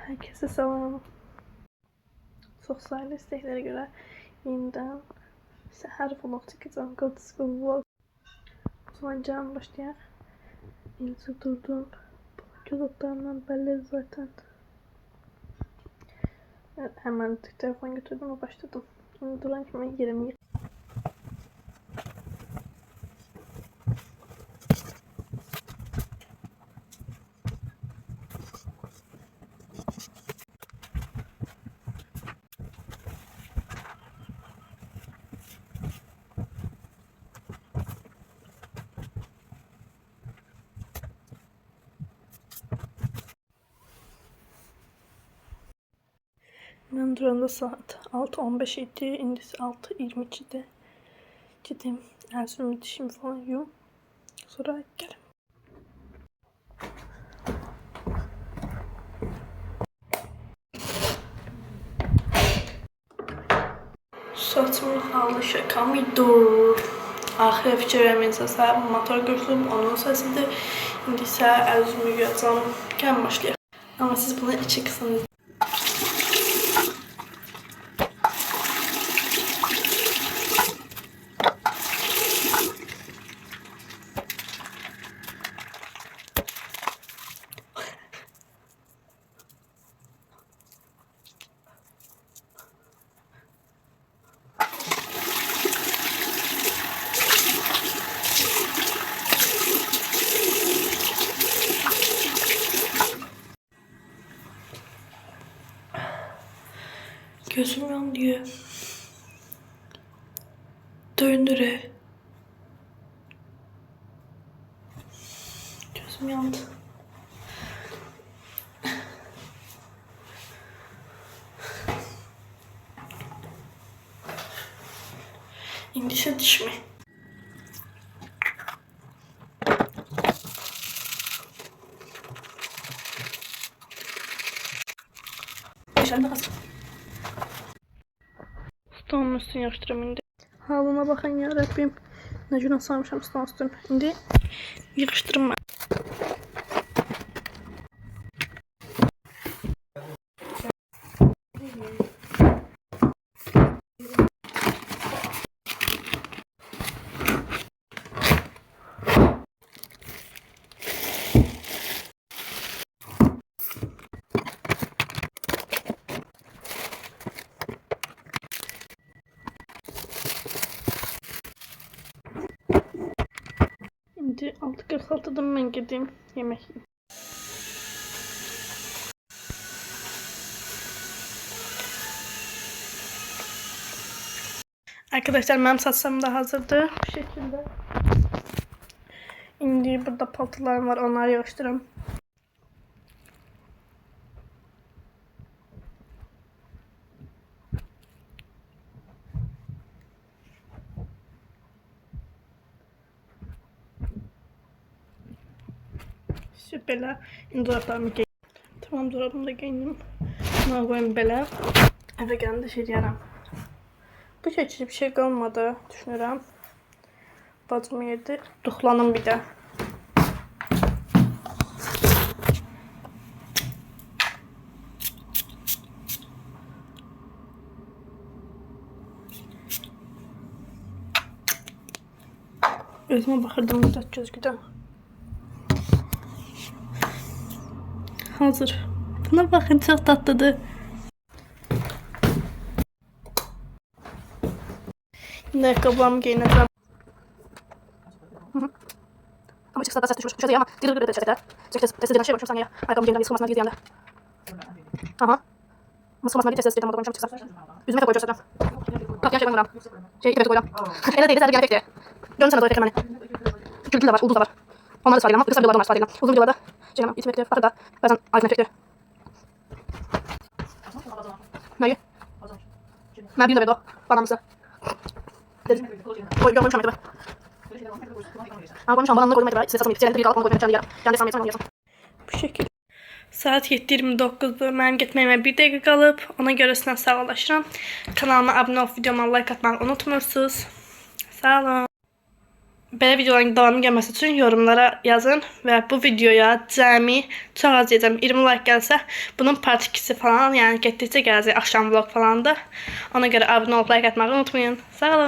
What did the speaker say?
Herkese selam. Sosyal desteklere göre yeniden her vlog çekeceğim. Go to school vlog. O zaman canım başlayalım. İyice durdum. Kulaklarımdan belli zaten. Evet, hemen telefon götürdüm ve başladım. Şimdi duran hemen yerimi ben duranda saat 6:15 idi. İndi 6:22'de. Gideyim. Erzurum'u dişimi falan yiyeyim. Sonra gelin. Saçımın halı şaka dur. Axıra fikir verməyəcəksə, motor götürüb onun səsidir. İndi isə Ərzurum'u yuyacağım. Gəlin başlayaq. Ama siz bunu 2 qısım. Gözüm yanıyor. Döndüre. Gözüm yandı. İndişe diş mi? Dışarıda kalsın. Stolun üstünü yapıştırım indi. Halına bakın ya Rabbim. Ne günah sarmışam stolun üstünü. İndi yığıştırım ben. Şimdi 6:46'dan ben gideyim yemek yiyeyim. Arkadaşlar benim saçlarım da hazırdı. Bu şekilde. Şimdi burada paltolarım var. Onları yığıştırırım. Süperler. Şimdi dolaplarımı giydim. Tamam, dolabımı da giydim. Buna koyayım belə. Eve gələndə şey deyərəm. Bu şəkildə bir şey qalmadı, düşünürəm. Bacım yedi. Duxlanım bir də. Özümə baxırdım müddət gözgüdən. Hazır. Buna bakın, çok tatlıdır. Şimdi ayakkabılarımı giyineceğim. Ama çıksa da ses düşmüş. Şöyle ama gırgır gırgır şöyle. Çünkü test edilen şey var. Şu saniye. Ayakkabımı giyineceğim. Sıkılmasına giydiğinde. Aha. Ama sıkılmasına giydiğinde test edeceğim. Orada konuşacağım çıksam. Yüzüme de koyacağım. Bak ya şey koyacağım. Şey iki koyacağım. Ele değdi. Sadece gene efekti. Görünsene doğru efekti hani. Kültür de var. Ulduz da var. Onları ispat edelim. Kısa videolarda onları ispat edelim. Uzun videolarda şey hemen isim efekti. Bakın da bazen aydın efekti. Neyi? Ben bir de verdi o. Bana mısın? Koy görmüşüm acaba. Ama koymuşum bana koydum acaba. Size satmayayım. Senin de bir alıp onu koymuşum diye. Yani sanmayayım onu yazın. Bu şekilde. Saat 7:29'dur. Mənim getməyimə 1 dəqiqə qalıb. Ona görə sizdən sağollaşıram. Kanalıma abunə olub videoma like atmağı unutmursunuz. Sağ olun. belə videoların davamı gəlməsi üçün yorumlara yazın və bu videoya cəmi çox az deyəcəm 20 like gəlsə bunun part 2-si falan, yəni getdikcə gələcək axşam vlog falandır. Ona görə abunə olub like atmağı unutmayın. Sağ olun.